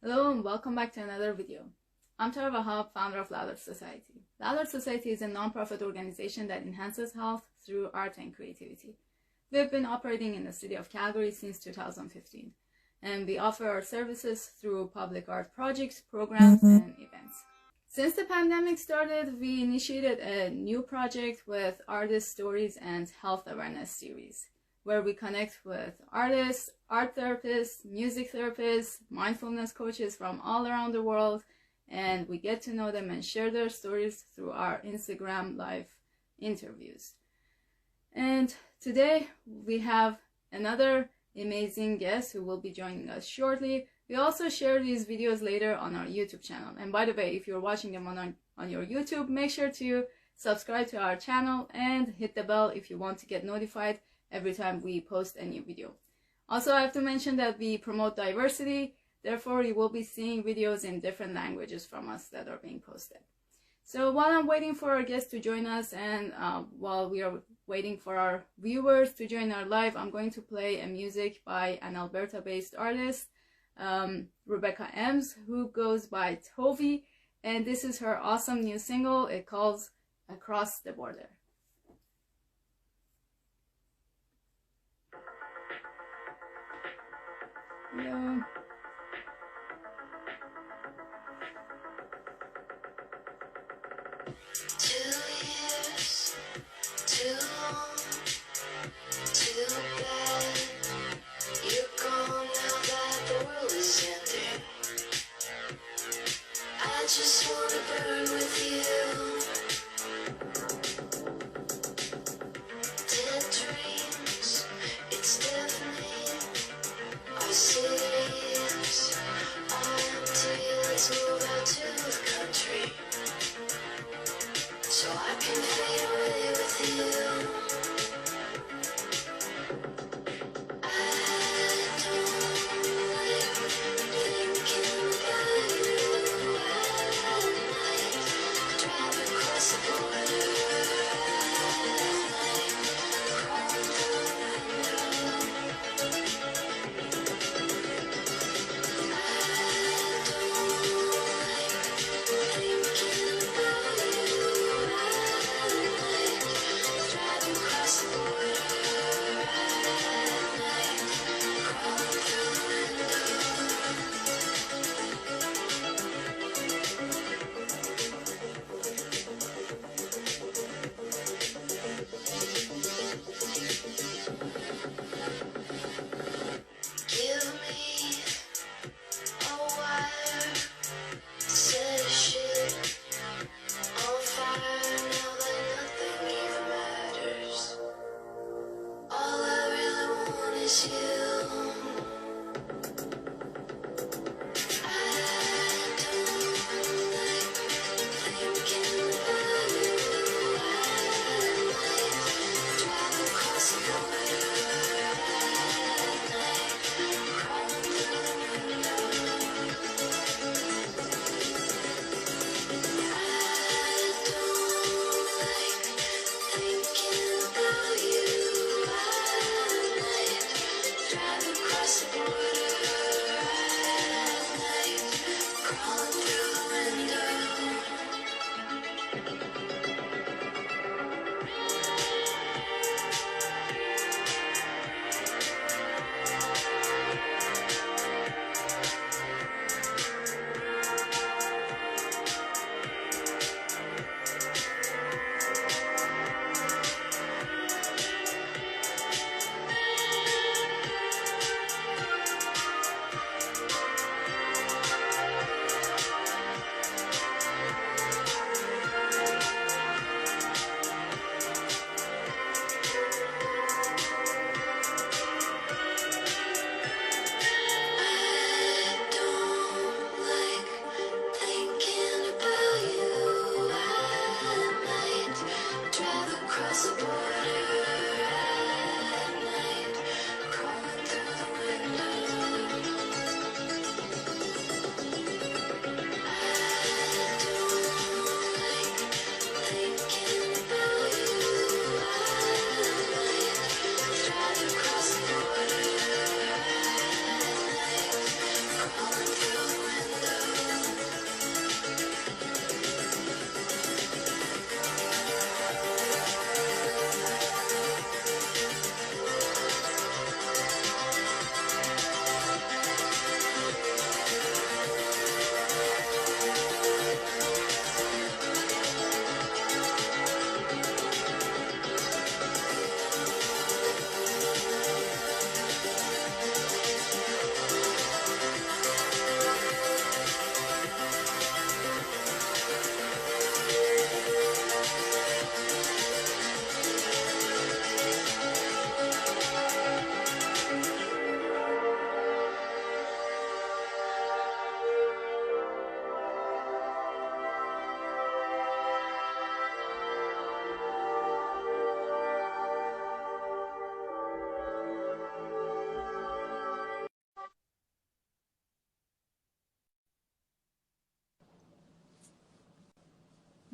Hello and welcome back to another video. I'm Tara Wahab, founder of Louder Society. Louder Society is a non-profit organization that enhances health through art and creativity. We've been operating in the city of Calgary since 2015, and we offer our services through public art projects, programs, and events. Since the pandemic started, we initiated a new project with artist stories and health awareness series, where we connect with artists, art therapists, music therapists, mindfulness coaches from all around the world, and we get to know them and share their stories through our Instagram live interviews. And today we have another amazing guest who will be joining us shortly. We also share these videos later on our YouTube channel. And by the way, if you're watching them on your YouTube, make sure to subscribe to our channel and hit the bell if you want to get notified every time we post a new video. Also, I have to mention that we promote diversity, therefore you will be seeing videos in different languages from us that are being posted. So while I'm waiting for our guests to join us and while we are waiting for our viewers to join our live, I'm going to play a music by an Alberta-based artist, Rebecca Ems, who goes by Tovi, and this is her awesome new single. It calls Across the Border. Hello. Just wanna burn with you. Dead dreams, it's deafening. Our cities are empty. Let's move out to the country, so I can fade away with you.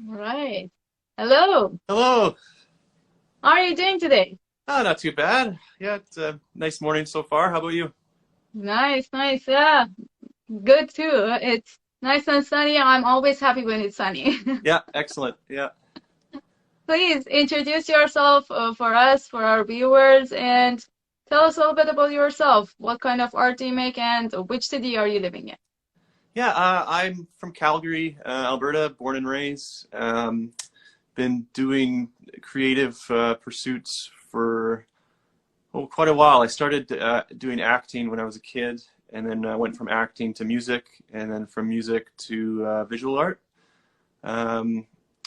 All right. Hello. Hello. How are you doing today? Oh, not too bad. Yeah, it's a nice morning so far. How about you? Nice, nice. Yeah, good too. It's nice and sunny. I'm always happy when it's sunny. Yeah, excellent. Yeah. Please introduce yourself for us, for our viewers, and tell us a little bit about yourself. What kind of art do you make, and which city are you living in? Yeah, I'm from Calgary, Alberta, born and raised. Been doing creative pursuits for quite a while. I started doing acting when I was a kid, and then I went from acting to music, and then from music to visual art.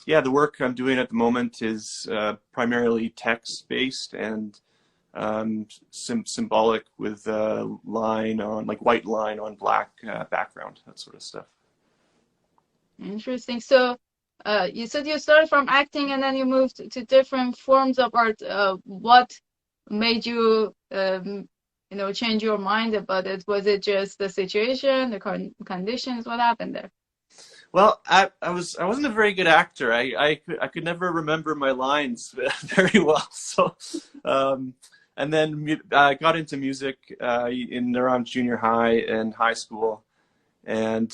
Yeah, the work I'm doing at the moment is primarily text-based and symbolic with line on, like white line on black background, that sort of stuff. Interesting. So, you said you started from acting and then you moved to different forms of art. What made you, change your mind about it? Was it just the situation, the conditions? What happened there? Well, I wasn't a very good actor. I could never remember my lines very well. So, and then I got into music in around junior high and high school, and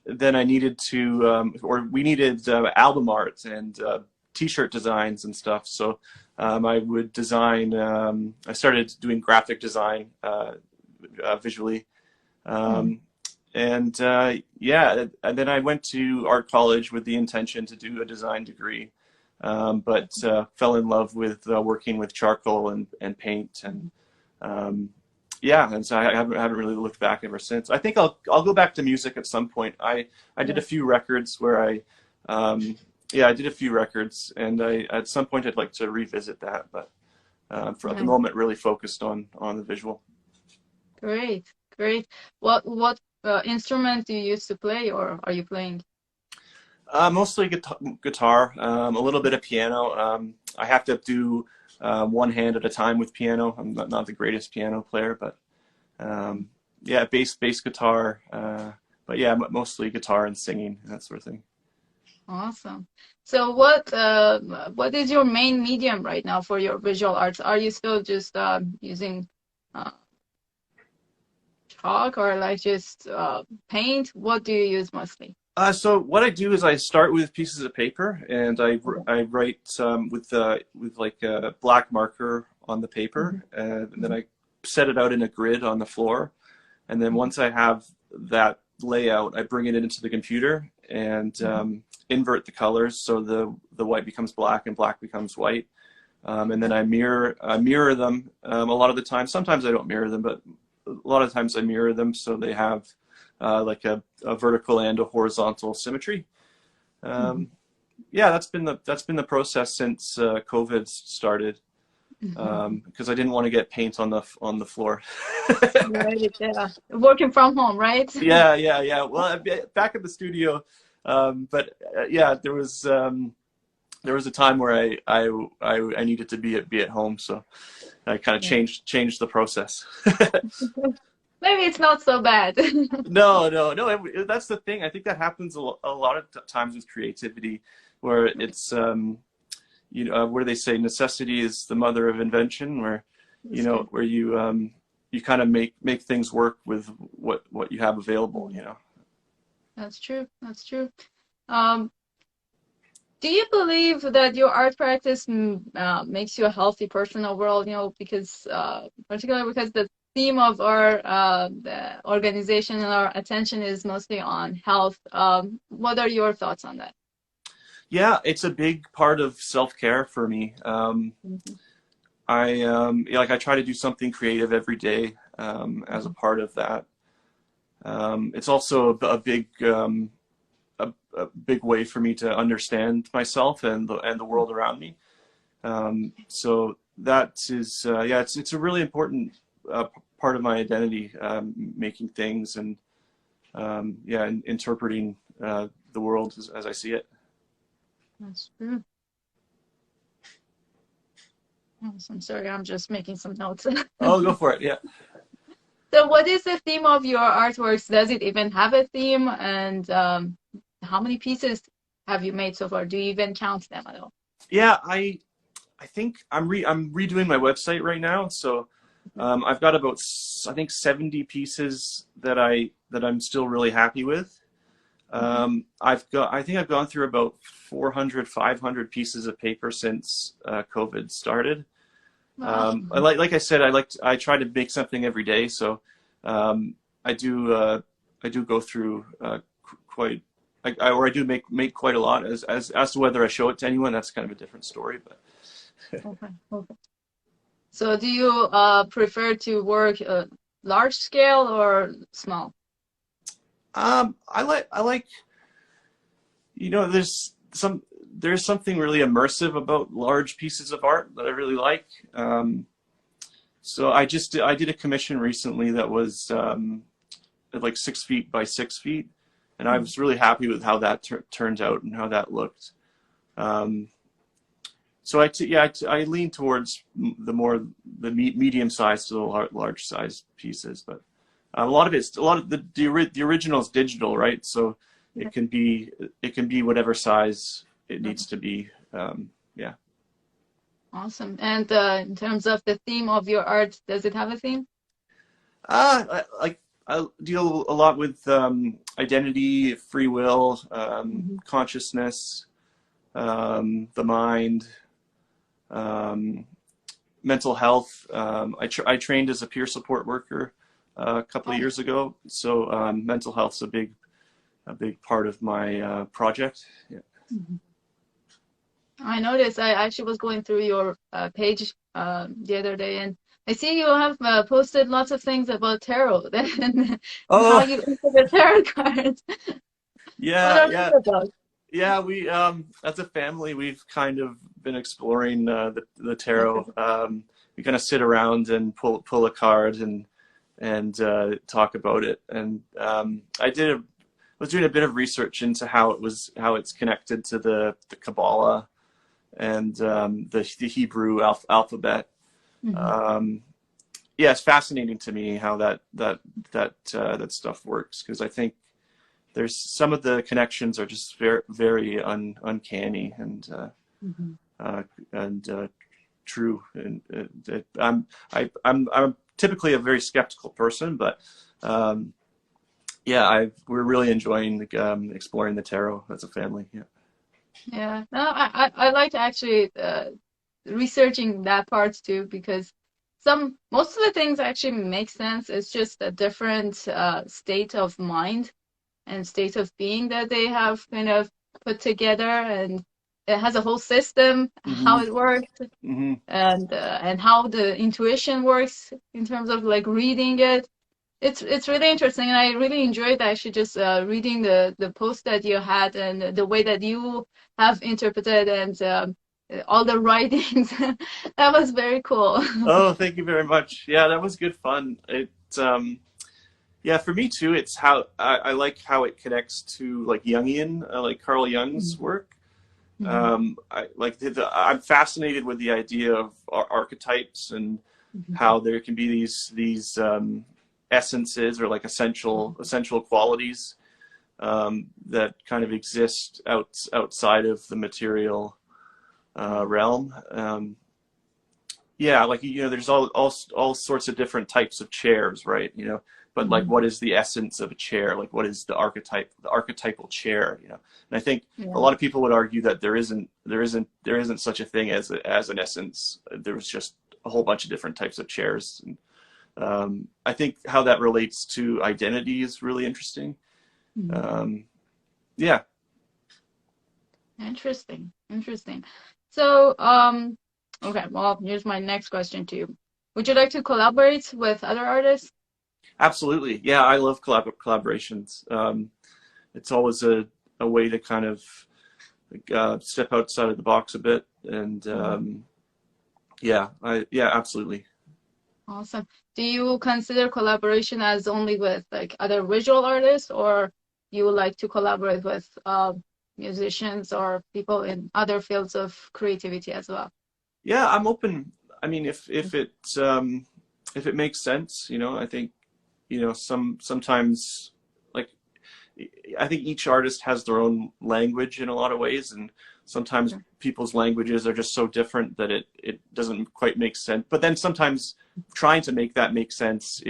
then I needed to, or we needed album art and T-shirt designs and stuff. So I would design. I started doing graphic design visually. And yeah, and then I went to art college with the intention to do a design degree, but fell in love with working with charcoal and paint, and yeah, and so I haven't really looked back ever since. I think I'll go back to music at some point. I did a few records where yeah, I did a few records, and at some point I'd like to revisit that, but for at the moment, really focused on the visual. Great, great. What instrument do you used to play, or are you playing? Mostly guitar, a little bit of piano. I have to do one hand at a time with piano. I'm not the greatest piano player, but yeah, bass guitar. But yeah, mostly guitar and singing, that sort of thing. Awesome. So what is your main medium right now for your visual arts? Are you still just using chalk, or like just paint? What do you use mostly? So what I do is I start with pieces of paper, and I write with like a black marker on the paper, and then I set it out in a grid on the floor, and then once I have that layout, I bring it into the computer and invert the colors, so the white becomes black and black becomes white, and then I mirror them a lot of the time. Sometimes I don't mirror them, but a lot of times I mirror them so they have like a vertical and a horizontal symmetry. Yeah, that's been the process since COVID started, because I didn't want to get paint on the floor. Right, yeah. Working from home, right? Yeah. Well, back at the studio, but yeah, there was a time where I needed to be at home, so I kind of changed the process. Maybe it's not so bad. No. That's the thing. I think that happens a lot of times with creativity, where it's where they say necessity is the mother of invention, where where you kind of make things work with what you have available. That's true. That's true. Do you believe that your art practice makes you a healthy person overall? Because particularly because the theme of our the organization and our attention is mostly on health. What are your thoughts on that? Yeah, it's a big part of self-care for me. I try to do something creative every day as a part of that. It's also a big way for me to understand myself and the world around me. So that is it's a really important part of my identity, making things and interpreting the world as I see it. That's true. I'm sorry, I'm just making some notes. Oh, go for it. Yeah. So what is the theme of your artworks? Does it even have a theme? And how many pieces have you made so far? Do you even count them at all? Yeah, I think I'm redoing my website right now, so I've got about I think 70 pieces that I'm still really happy with. I think I've gone through about 400, 500 pieces of paper since COVID started. Wow. Like I said, I try to make something every day, so I do go through quite. I do make quite a lot. As to whether I show it to anyone, that's kind of a different story. But Okay. Okay. So do you prefer to work large scale or small? I like there's something really immersive about large pieces of art that I really like. So I did a commission recently that was like 6 feet by 6 feet, and I was really happy with how that turned out and how that looked. So I lean towards the medium size to the large size pieces, but a lot of the original is digital, right? So it can be whatever size it needs to be. Yeah. Awesome. And in terms of the theme of your art, does it have a theme? I deal a lot with identity, free will, consciousness, the mind, mental health. I trained as a peer support worker a couple of years ago, so mental health's a big part of my project. Yeah. I noticed. I actually was going through your page the other day, and I see you have posted lots of things about tarot and how you enter the tarot cards. Yeah, What are yeah. those about? Yeah, we as a family we've kind of been exploring the tarot. We kind of sit around and pull a card and talk about it. And I was doing a bit of research into how it's connected to the Kabbalah and the Hebrew alphabet. Yeah, it's fascinating to me how that stuff works, because I think there's some of the connections are just very, very uncanny and true. And I'm typically a very skeptical person, but yeah, we're really enjoying exploring the tarot as a family. Yeah. Yeah. No, I like actually researching that part too, because most of the things actually make sense. It's just a different state of mind and state of being that they have kind of put together, and it has a whole system, how it works, and how the intuition works in terms of like reading it. It's really interesting, and I really enjoyed actually just reading the post that you had and the way that you have interpreted and all the writings. That was very cool. Oh, thank you very much. Yeah, that was good fun. Yeah, for me too. It's how I like how it connects to like Jungian, like Carl Jung's work. I'm fascinated with the idea of archetypes and how there can be these essences or like essential qualities that kind of exist outside of the material realm. Yeah, like there's all sorts of different types of chairs, right? But like, what is the essence of a chair? Like, what is the archetypal chair? And I think a lot of people would argue that there isn't such a thing as an essence. There was just a whole bunch of different types of chairs. And I think how that relates to identity is really interesting. Yeah. Interesting. So, okay, well, here's my next question to you. Would you like to collaborate with other artists? Absolutely. Yeah, I love collaborations. It's always a way to kind of step outside of the box a bit. And yeah, absolutely. Awesome. Do you consider collaboration as only with like other visual artists, or you would like to collaborate with musicians or people in other fields of creativity as well? Yeah, I'm open. I mean, if it makes sense, I think, sometimes like I think each artist has their own language in a lot of ways, and sometimes people's languages are just so different that it doesn't quite make sense. But then sometimes trying to make that make sense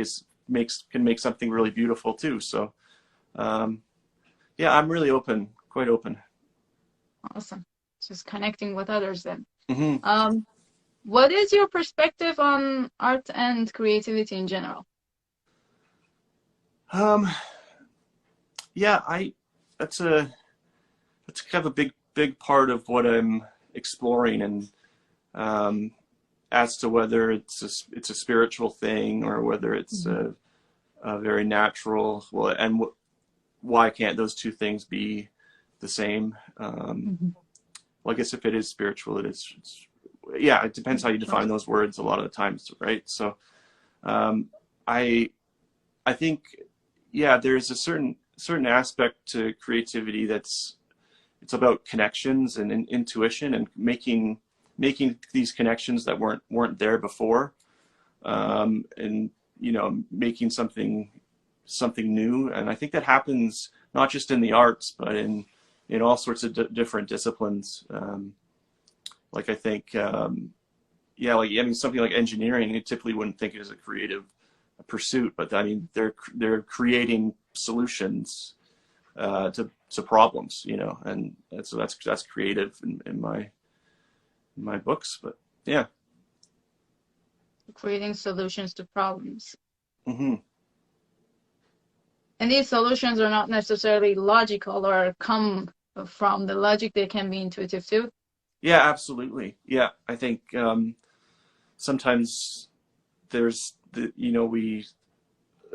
can make something really beautiful too. So yeah, I'm really open, quite open. Awesome. Just connecting with others then. Mm-hmm. What is your perspective on art and creativity in general? Yeah, that's kind of a big part of what I'm exploring, and as to whether it's a spiritual thing or whether it's a very natural. Well, and why can't those two things be the same? Well, I guess if it is spiritual, yeah, it depends how you define those words a lot of the times, right? So I think, yeah, there's a certain aspect to creativity it's about connections and intuition and making these connections that weren't there before, and making something new. And I think that happens not just in the arts, but in all sorts of different disciplines. Like I think, yeah, like, I mean, something like engineering, you typically wouldn't think it as a creative pursuit, but I mean, they're creating solutions to problems, and so that's creative in my books. But yeah, Creating solutions to problems. Mm-hmm. And these solutions are not necessarily logical or come from the logic. They can be intuitive too. Yeah, absolutely. Yeah, I think sometimes there's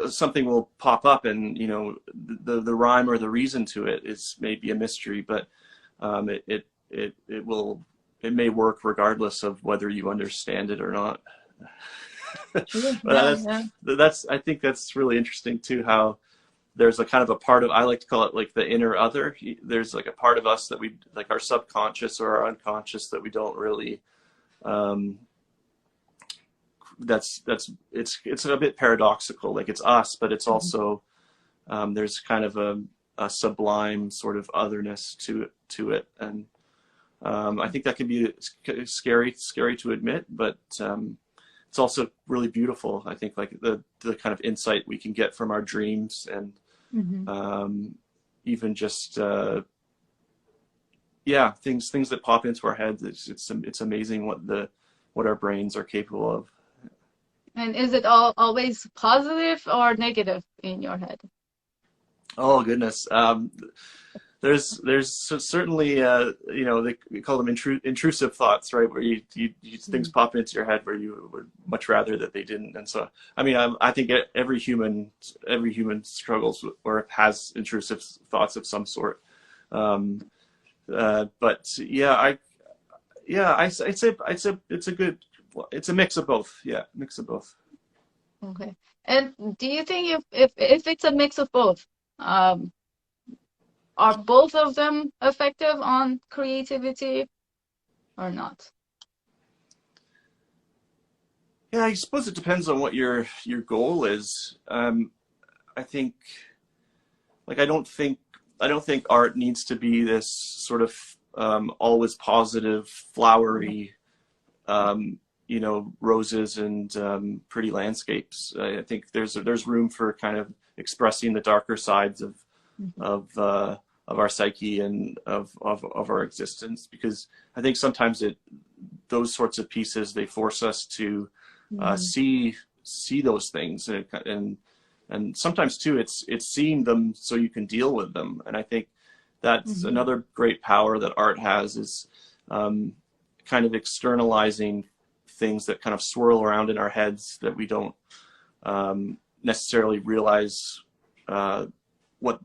something will pop up, and the rhyme or the reason to it is maybe a mystery, but it may work regardless of whether you understand it or not. But I think that's really interesting too, how there's a kind of a part of, I like to call it like the inner other. There's like a part of us that we, like our subconscious or our unconscious, that we don't really, it's a bit paradoxical. Like it's us, but it's also, there's kind of a sublime sort of otherness to it. And I think that can be scary to admit, but it's also really beautiful. I think like the kind of insight we can get from our dreams, and even just yeah, things that pop into our heads. It's amazing what our brains are capable of. And is it always positive or negative in your head? Oh goodness. There's certainly we call them intrusive thoughts, right? Where you things pop into your head where you would much rather that they didn't. And so, I mean, I think every human struggles or has intrusive thoughts of some sort. But yeah, I'd say it's a mix of both. Yeah, mix of both. Okay. And do you think if it's a mix of both, are both of them effective on creativity or not? Yeah, I suppose it depends on what your goal is. I think, like, I don't think art needs to be this sort of always positive, flowery, roses and pretty landscapes. I think there's room for kind of expressing the darker sides of our psyche and of our existence, because I think sometimes those sorts of pieces, they force us to see those things, and sometimes too it's seeing them so you can deal with them. And I think that's another great power that art has, is kind of externalizing things that kind of swirl around in our heads that we don't necessarily realize what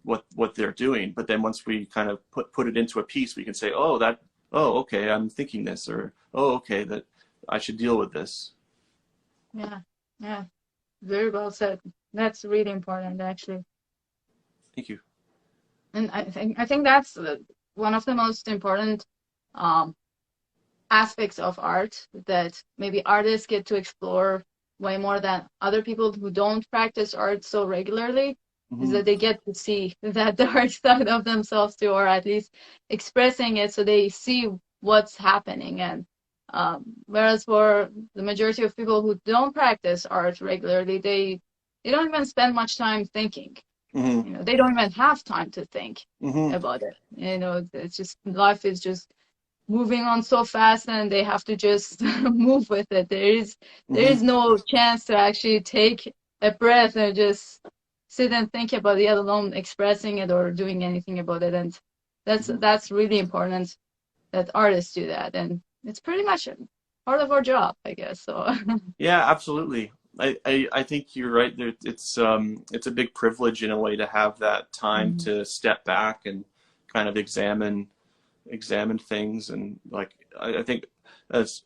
they're doing. But then once we kind of put it into a piece, we can say, oh, okay, I'm thinking this, or oh, okay, that I should deal with this. Yeah, very well said. That's really important, actually. Thank you. And I think that's one of the most important aspects of art that maybe artists get to explore way more than other people who don't practice art so regularly. is Mm-hmm. that they get to see that dark side of themselves too, or at least expressing it so they see what's happening. And whereas for the majority of people who don't practice art regularly, they don't even spend much time thinking. Mm-hmm. You know, they don't even have time to think Mm-hmm. about it. You know, it's just life is just moving on so fast, and they have to just move with it. There Mm-hmm. is no chance to actually take a breath and just sit and think about it, let alone expressing it or doing anything about it. And Mm-hmm. that's really important that artists do that, and it's pretty much part of our job, I guess. So Yeah, absolutely. I think you're right. There, it's a big privilege in a way to have that time Mhm. to step back and kind of examine things. And like I think that's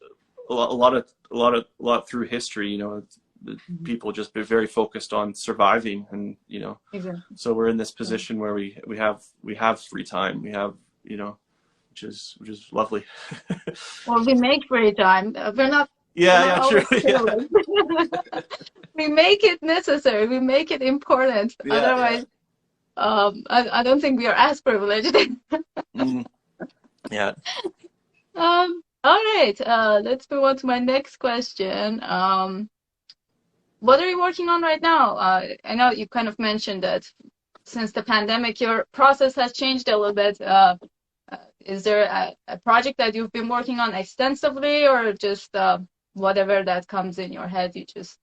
a lot through history. You know, the people just be very focused on surviving, and you know, Exactly. so we're in this Yeah. position where we have free time. We have, you know, which is lovely. Well, we make free time. We're Yeah, not yeah, true. always Yeah, careless. We make it necessary. We make it important. yeah, yeah. Otherwise, I don't think we are as privileged. Mm, yeah. All right. Let's move on to my next question. What are you working on right now? I know you kind of mentioned that since the pandemic, your process has changed a little bit. Is there a project that you've been working on extensively, or just whatever that comes in your head, you just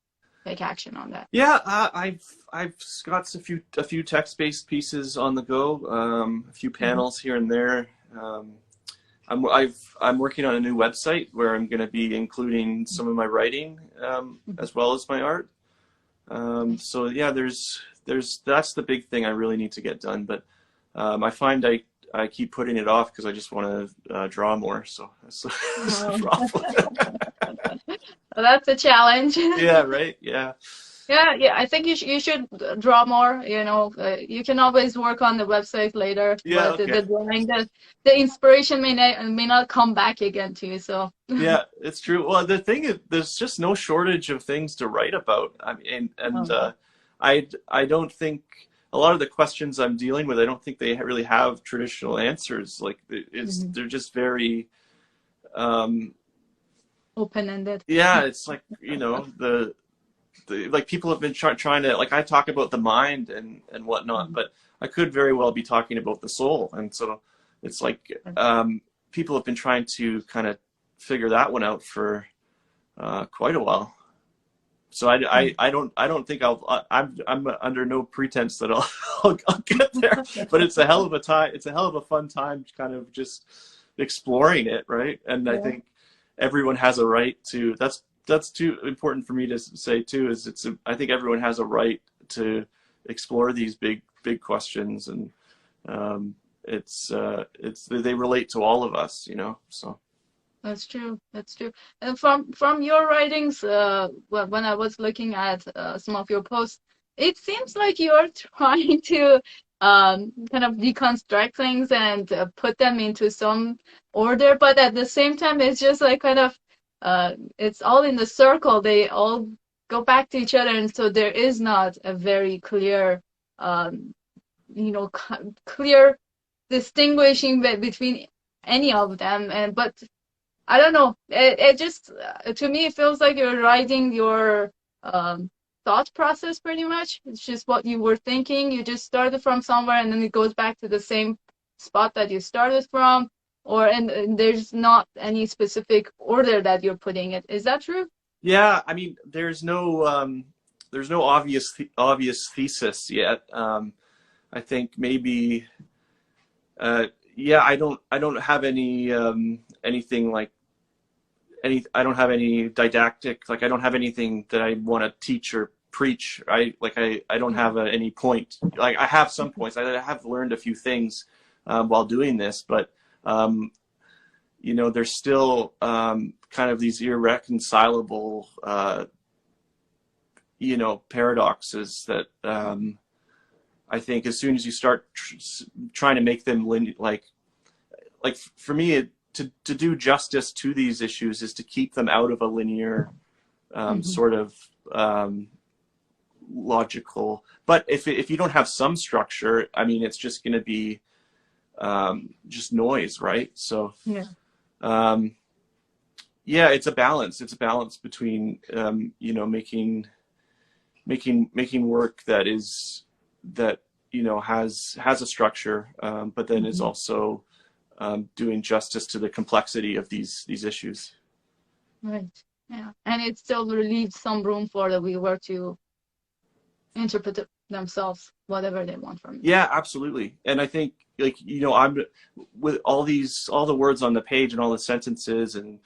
take action on that? Yeah, I've got a few text-based pieces on the go, a few Mhm. panels here and there. I'm working on a new website where I'm going to be including some of my writing as well as my art. So yeah, that's the big thing I really need to get done. But I find I keep putting it off because I just want to draw more. So that's the Oh, problem. well, that's a challenge. Yeah, right. Yeah. Yeah. I think you should draw more. You know, you can always work on the website later, Yeah. but Okay. the drawing, the inspiration may not come back again to you. So. Yeah, it's true. Well, the thing is, there's just no shortage of things to write about. I mean, and Oh, I don't think a lot of the questions I'm dealing with, I don't think they really have traditional answers. Like mhm. they're just very, um, Open-ended. yeah. It's like, you know, like people have been trying to, like, I talk about the mind and whatnot, Mhm. but I could very well be talking about the soul. And so it's like people have been trying to kind of figure that one out for quite a while. So I don't think I'm under no pretense that I'll get there. But it's a hell of a time. It's a hell of a fun time, kind of just exploring it, right? And I Yeah, think everyone has a right to. That's too important for me to say too. Is I think everyone has a right to explore these big questions, and it's they relate to all of us, you know. So that's true. That's true. And from your writings, well, when I was looking at some of your posts, it seems like you're trying to kind of deconstruct things and put them into some order, but at the same time, it's just like kind of it's all in the circle. They all go back to each other, and so there is not a very clear, um, clear distinguishing between any of them. And but I don't know. It just to me it feels like you're writing your um, thought process pretty much. It's just what you were thinking. You just started from somewhere and then it goes back to the same spot that you started from. And there's not any specific order that you're putting it. Is that true? yeah, I mean, there's no obvious thesis yet. I think maybe yeah, I don't have any anything like I don't have any didactic, like I don't have anything that I want to teach or preach. I don't have any point. Like I have some points. I have learned a few things while doing this, but you know, there's still kind of these irreconcilable you know, paradoxes that I think as soon as you start trying to make them like for me, to do justice to these issues is to keep them out of a linear sort of logical. But if you don't have some structure, I mean, it's just going to be just noise, right? So Yeah. Yeah, it's a balance. It's a balance between you know, making work that you know, has a structure, but then is also doing justice to the complexity of these issues. Right. Yeah. And it still leaves some room for the viewer to interpret it themselves, whatever they want from it. Yeah, absolutely. And I think, like, you know, I'm with all the words on the page and all the sentences and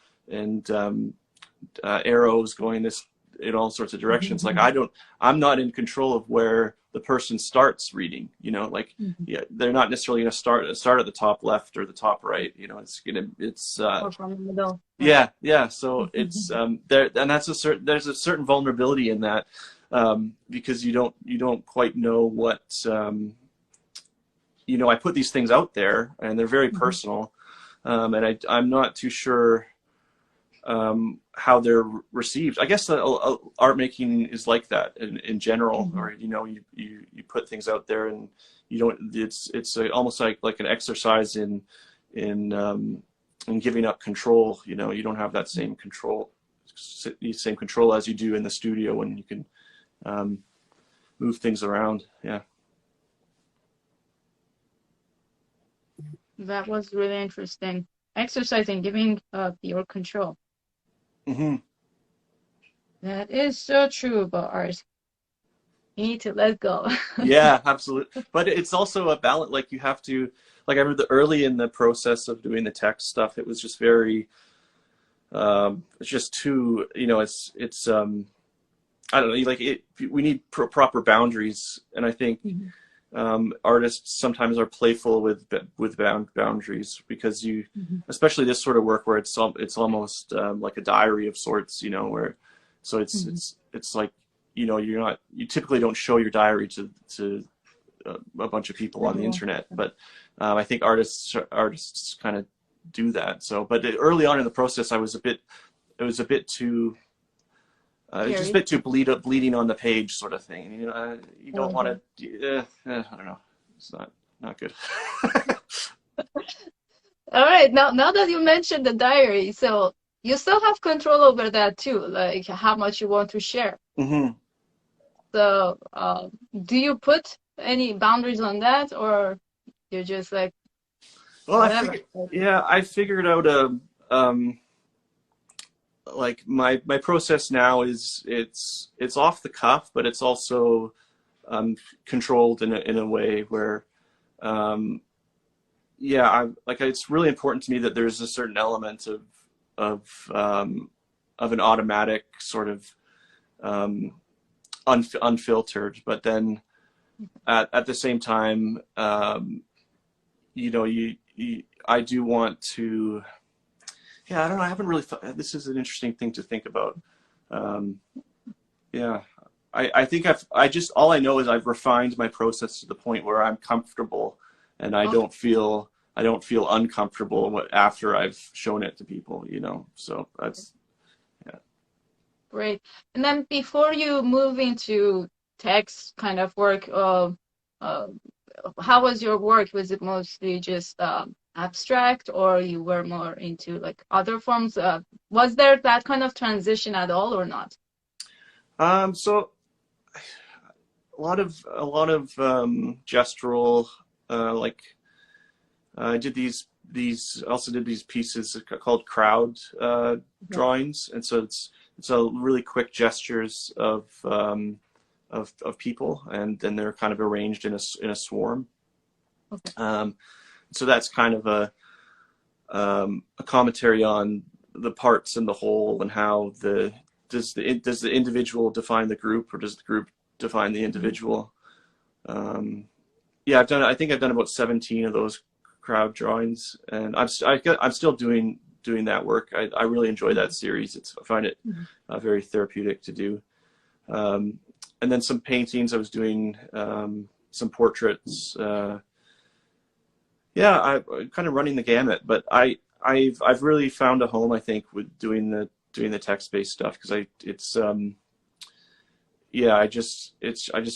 arrows going in all sorts of directions. Like, I'm not in control of where the person starts reading, you know, like, yeah, they're not necessarily going to start at the top left or the top right, you know, Or from the middle. yeah. So it's there, and there's a certain vulnerability in that, because you don't quite know what, you know, I put these things out there and they're very personal, and I'm not too sure how they're received. I guess art making is like that in general, or, you know, you put things out there and you don't, it's almost like an exercise in giving up control. You know, you don't have that same control as you do in the studio when you can move things around. Yeah. That was really interesting. Exercising, giving up your control. That is so true about art. You need to let go. Yeah, absolutely. But it's also a balance. Like, you have to, like, I remember early in the process of doing the text stuff, it was just very, it's just too, you know, it's I don't know, like, we need proper boundaries. And I think artists sometimes are playful with boundaries, because you, especially this sort of work where it's almost like a diary of sorts, you know, where, so it's like, you know, you typically don't show your diary to a bunch of people on the internet, but I think artists kind of do that. So, but early on in the process, it was a bit too, it's just a bit too bleeding on the page sort of thing. You know, you don't want to. I don't know. It's not good. All right. Now that you mentioned the diary, so you still have control over that too, like how much you want to share. So, do you put any boundaries on that, or you're just like, well, whatever? I figured out like my process now is it's off the cuff, but it's also controlled in a way where it's really important to me that there's a certain element of an automatic sort of unfiltered, but then at the same time, you know, I do want to. Yeah, I don't know. I haven't really thought. This is an interesting thing to think about. Yeah, I think all I know is I've refined my process to the point where I'm comfortable, and I don't feel uncomfortable after I've shown it to people. You know, so that's yeah. Great. And then before you move into text kind of work, how was your work? Was it mostly just abstract, or you were more into like other forms? Was there that kind of transition at all, or not? So a lot of gestural, like I did these also did these pieces called crowd drawings, and so it's really quick gestures of people, and then they're kind of arranged in a swarm. Okay. So that's kind of a commentary on the parts and the whole, and how does the individual define the group, or does the group define the individual? Yeah, I think I've done about 17 of those crowd drawings, and I'm still doing that work. I really enjoy that series. I find it very therapeutic to do. And then some paintings. I was doing some portraits. Yeah, I'm kind of running the gamut, but I've really found a home, I think, with doing the text-based stuff, because yeah, I just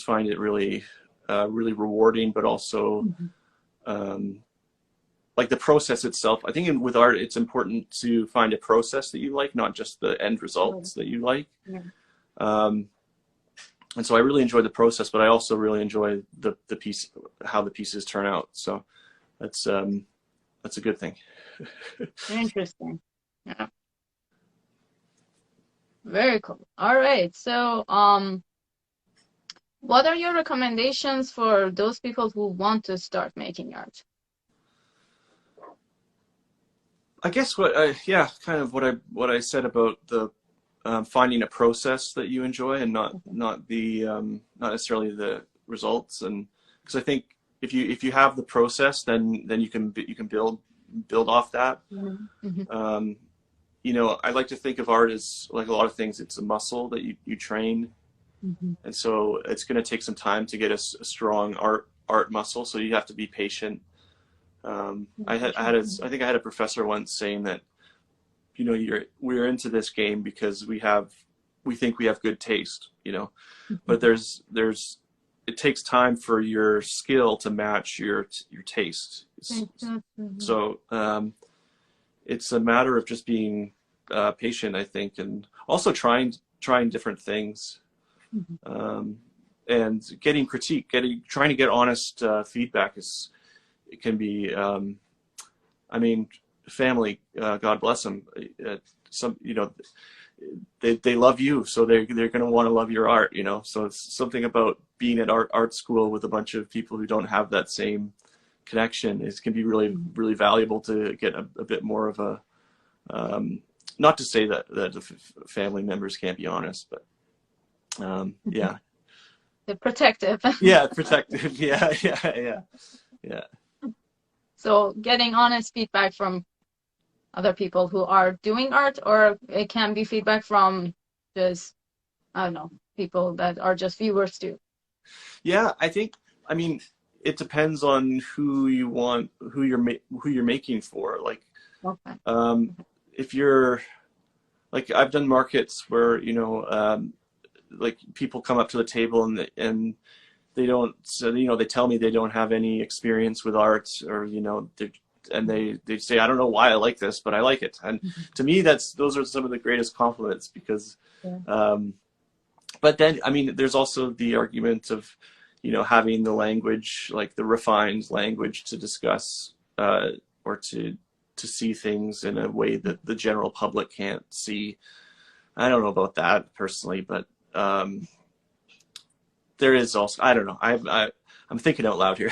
find it really really rewarding, but also like the process itself. I think with art, it's important to find a process that you like, not just the end results that you like. Yeah. And so I really enjoy the process, but I also really enjoy the piece, how the pieces turn out. So that's a good thing. Interesting. Yeah. Very cool. All right. So, what are your recommendations for those people who want to start making art? I guess kind of what I said about the finding a process that you enjoy, and not not necessarily the results. And because I think if you have the process, then you can build off that. Mm-hmm. You know, I like to think of art as, like a lot of things, it's a muscle that you train. Mm-hmm. And so it's going to take some time to get a strong art muscle. So you have to be patient. I think I had a professor once saying that, you know, we're into this game because we think we have good taste, you know, but it takes time for your skill to match your taste. So it's a matter of just being patient, I think, and also trying different things, and getting critique, trying to get honest feedback it can be. I mean, family, God bless them. Some, you know, they love you, so they're going to want to love your art, you know. So it's something about being at art school with a bunch of people who don't have that same connection. It can be really, really valuable to get a bit more of a, not to say that the family members can't be honest, but yeah. The protective. Yeah, protective. Yeah. So getting honest feedback from other people who are doing art, or it can be feedback from just, I don't know, people that are just viewers too. Yeah, I mean, it depends on who you're making for. Like, Okay. if you're, like, I've done markets where, you know, like people come up to the table and they don't, so, you know, they tell me they don't have any experience with art, or, you know, they say, I don't know why I like this, but I like it. And to me, those are some of the greatest compliments, because, but then, I mean, there's also the argument of, you know, having the language, like the refined language to discuss, or to see things in a way that the general public can't see. I don't know about that personally, but, there is also, I don't know. I'm thinking out loud here.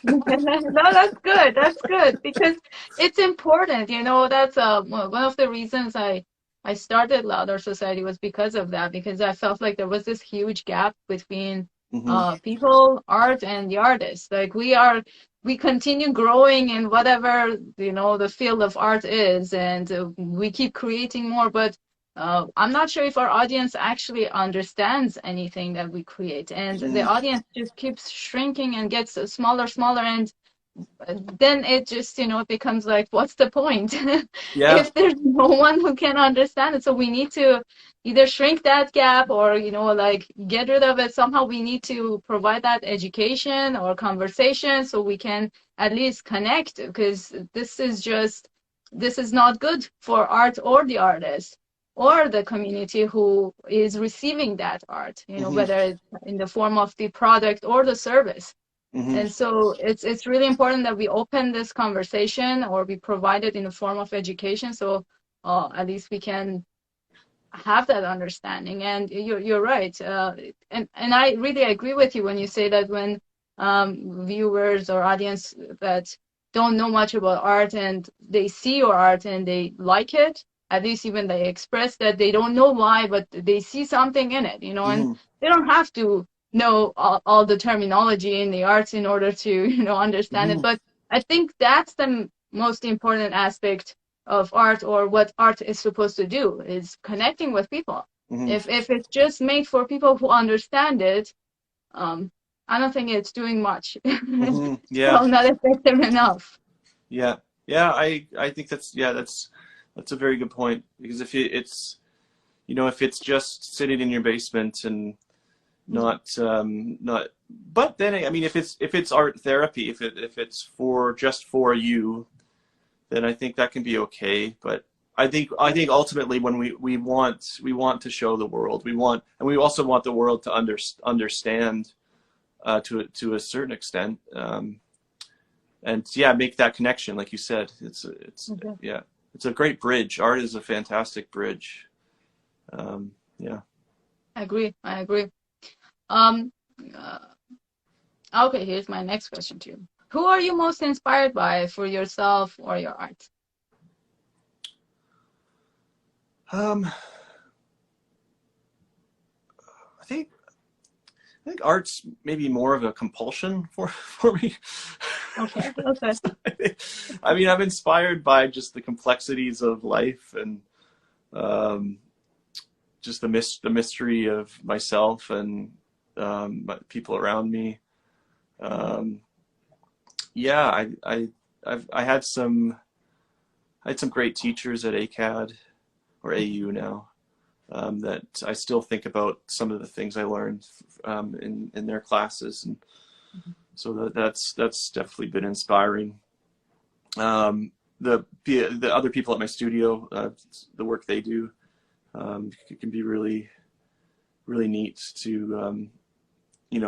No, that's good. That's good, because it's important. You know, that's one of the reasons I started Louder Society was because of that, because I felt like there was this huge gap between people, art, and the artists. Like we continue growing in whatever, you know, the field of art is, and we keep creating more, but I'm not sure if our audience actually understands anything that we create, and the audience just keeps shrinking and gets smaller, and then it just, you know, becomes like, what's the point? If there's no one who can understand it? So we need to either shrink that gap, or, you know, like, get rid of it somehow. We need to provide that education or conversation so we can at least connect, because this is not good for art or the artist or the community who is receiving that art, you know, whether it's in the form of the product or the service. And so it's really important that we open this conversation, or we provide it in the form of education, so at least we can have that understanding. And you're right, and I really agree with you when you say that when viewers or audience that don't know much about art and they see your art and they like it, at least even they express that they don't know why, but they see something in it, you know, and they don't have to know all the terminology in the arts in order to, you know, understand it. But I think that's the most important aspect of art, or what art is supposed to do, is connecting with people. If it's just made for people who understand it, I don't think it's doing much. Yeah. So not effective enough. Yeah. I think that's a very good point, because if it's, you know, if it's just sitting in your basement and not. But then I mean, if it's art therapy, if it's just for you, then I think that can be okay. But I think ultimately when we want to show the world, and we also want the world to understand to a certain extent, and yeah, make that connection, like you said. It's yeah, it's a great bridge. Art is a fantastic bridge. Yeah. I agree. Okay, here's my next question to you. Who are you most inspired by for yourself or your art? I think art's maybe more of a compulsion for me. Okay. I mean, I'm inspired by just the complexities of life and just the mystery of myself and people around me. Yeah, I had some great teachers at ACAD or AU now, that I still think about some of the things I learned in their classes, and so that's definitely been inspiring. The other people at my studio, the work they do, it can be really neat to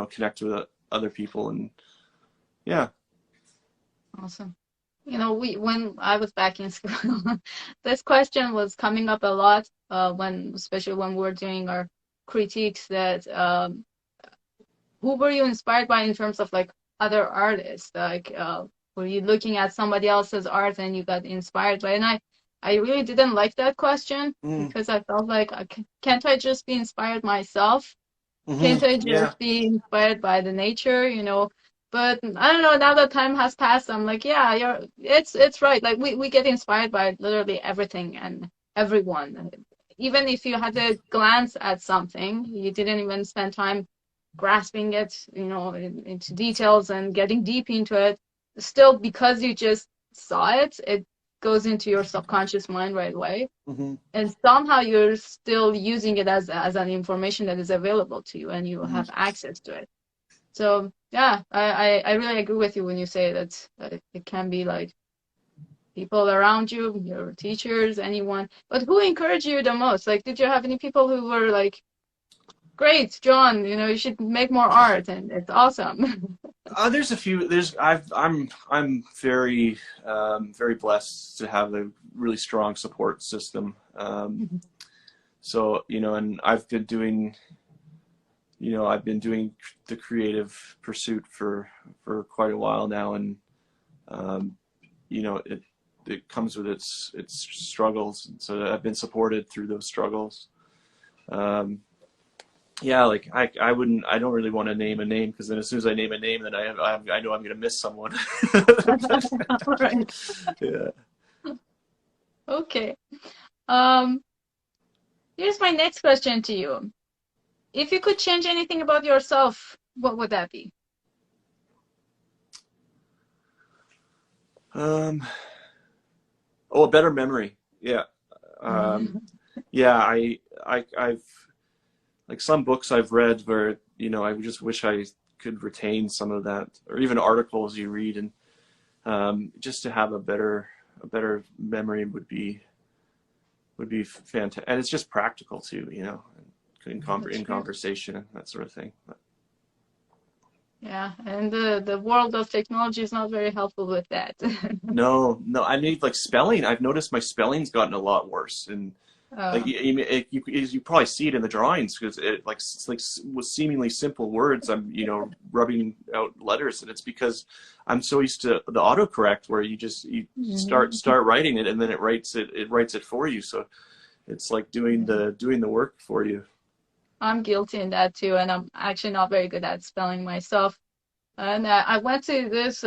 connect with other people, and yeah. Awesome. When I was back in school, this question was coming up a lot, especially when we were doing our critiques, that who were you inspired by in terms of like other artists? Like, were you looking at somebody else's art and you got inspired by it? And I really didn't like that question, because I felt like, can't I just be inspired myself? Can't I just be inspired by the nature, But I don't know, now that time has passed, I'm like, yeah, it's right. Like we get inspired by literally everything and everyone. Even if you had a glance at something, you didn't even spend time grasping it, into details and getting deep into it. Still, because you just saw it, it goes into your subconscious mind right away. And somehow you're still using it as an information that is available to you, and you have access to it. So yeah, I really agree with you when you say that it can be like people around you, your teachers, anyone. But who encouraged you the most? Like, did you have any people who were like, great, John, you should make more art, and it's awesome? There's a few. I'm very blessed to have a really strong support system. So and I've been doing the creative pursuit for quite a while now, and it comes with its struggles. So I've been supported through those struggles. Yeah, like I don't really want to name a name, because then as soon as I name a name, then I know I'm going to miss someone. All right. Yeah. Okay. Here's my next question to you. If you could change anything about yourself, what would that be? A better memory. Yeah. Yeah, I've like some books I've read where, I just wish I could retain some of that, or even articles you read, and just to have a better memory would be fantastic. And it's just practical too, in conversation and that sort of thing. But. Yeah, and the world of technology is not very helpful with that. No, I need like spelling. I've noticed my spelling's gotten a lot worse, and like you probably see it in the drawings, because it's like with seemingly simple words, I'm rubbing out letters, and it's because I'm so used to the autocorrect, where you start writing it, and then it writes it for you. So it's like doing the work for you. I'm guilty in that too, and I'm actually not very good at spelling myself. And I went to this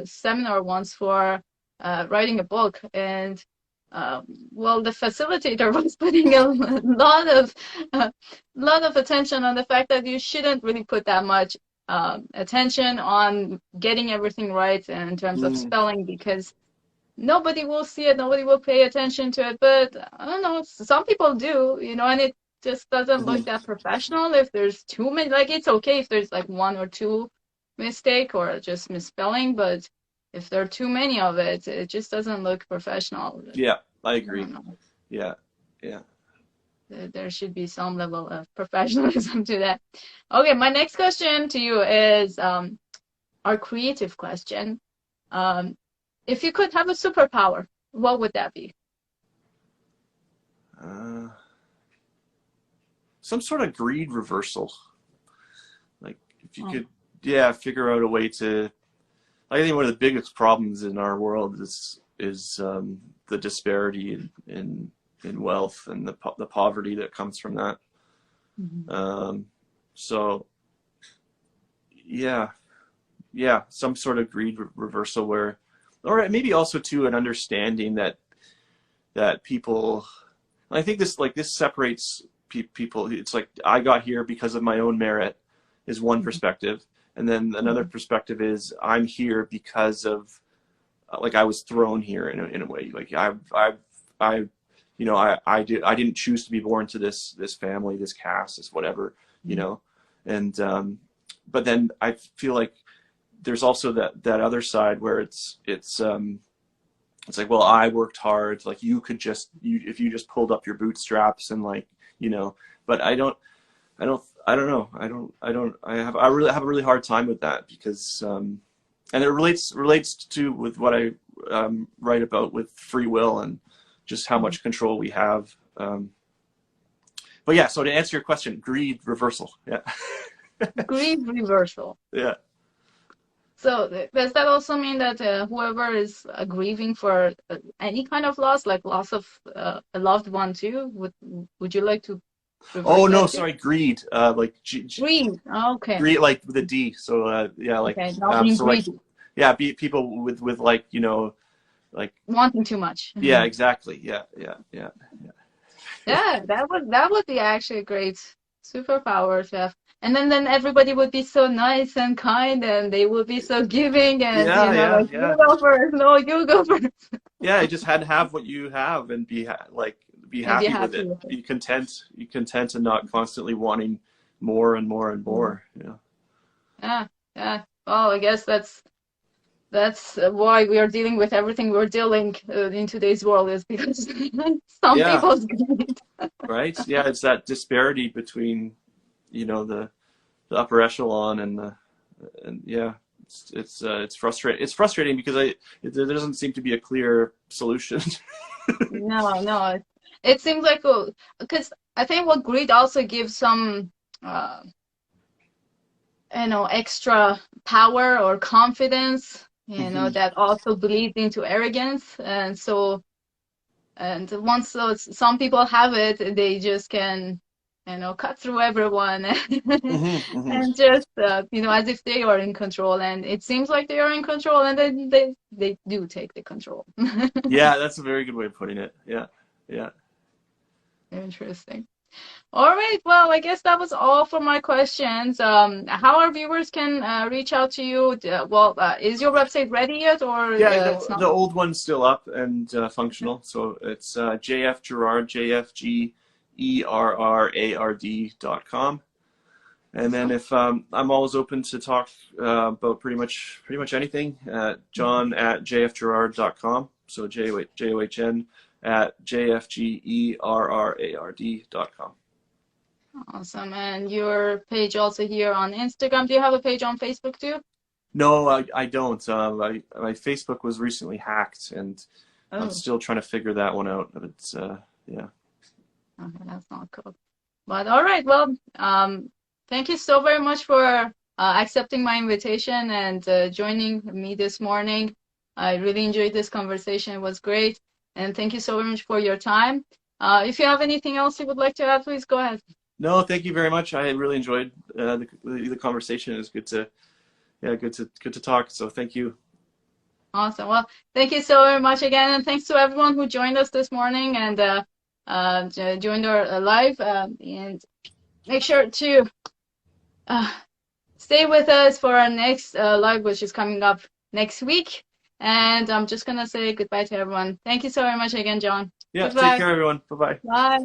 seminar once for writing a book, and the facilitator was putting a lot of attention on the fact that you shouldn't really put that much attention on getting everything right in terms of spelling, because nobody will see it, nobody will pay attention to it. But I don't know, some people do, and just doesn't look that professional. If there's too many, like it's okay if there's like one or two mistake or just misspelling, but if there are too many of it, it just doesn't look professional. Yeah, I I agree. don't know. Yeah, yeah. There should be some level of professionalism to that. Okay, my next question to you is our creative question. If you could have a superpower, what would that be? Some sort of greed reversal. Like if you Oh. could, yeah, figure out a way to. I think one of the biggest problems in our world is the disparity in wealth and the poverty that comes from that. Mhm. So yeah, some sort of greed reversal where, or maybe also too an understanding that people. I think this separates people. It's like I got here because of my own merit is one perspective, and then another perspective is I'm here because of like I was thrown here in a way. Like I didn't choose to be born to this family, this caste, this whatever, and but then I feel like there's also that other side where it's like, well, I worked hard. Like you could just if you just pulled up your bootstraps and but I really have a really hard time with that because and it relates to with what I write about with free will and just how much control we have. But yeah, so to answer your question, greed reversal. Yeah. Grief reversal. Yeah. So does that also mean that whoever is grieving for any kind of loss, like loss of a loved one too, would you like to reverse Oh no, that too? sorry, greed. Like Greed. Okay. greed, like with a D. So yeah, like Okay. Not being so like greedy. yeah, people with like like Wanting too much. yeah, exactly. Yeah. Yeah, that would be actually a great superpower to have. And then everybody would be so nice and kind and they would be so giving and Yeah. like you go first, no, you go first. Yeah, you just had to have what you have and be And be happy with happy it. with it. Be content and not constantly wanting more and more and more. Yeah. Yeah. Well, I guess that's why we are dealing with everything we're dealing in today's world is because some Yeah. people's greed. Right. Yeah, it's that disparity between the upper echelon and yeah, it's frustrating. It's frustrating because there doesn't seem to be a clear solution. No. It seems like because I think what greed also gives some extra power or confidence, that also bleeds into arrogance. And so, and once some people have it, they just can, cut through everyone and just, as if they are in control. And it seems like they are in control, and then they do take the control. Yeah, that's a very good way of putting it. Yeah. Interesting. All right. Well, I guess that was all for my questions. How our viewers can reach out to you? Is your website ready yet, or Yeah, it's not? the old one's still up and functional. So it's JF Gerrard, JFGERRARD.com. And then if I'm always open to talk about pretty much anything, John@JFGerrard.com. So JOHN at JFGERRARD.com. Awesome. And your page also here on Instagram. Do you have a page on Facebook too? No, I don't. My Facebook was recently hacked, and I'm still trying to figure that one out. But it's yeah. Okay, that's not cool. But all right. Well, thank you so very much for accepting my invitation and joining me this morning. I really enjoyed this conversation. It was great. And thank you so very much for your time. If you have anything else you would like to add, please go ahead. No, thank you very much. I really enjoyed the conversation. It was good to talk. So thank you. Awesome. Well, thank you so very much again, and thanks to everyone who joined us this morning and joined our live. And make sure to stay with us for our next live, which is coming up next week. And I'm just gonna say goodbye to everyone. Thank you so very much again, John. Yeah, Goodbye. take care, everyone. Bye-bye. Bye.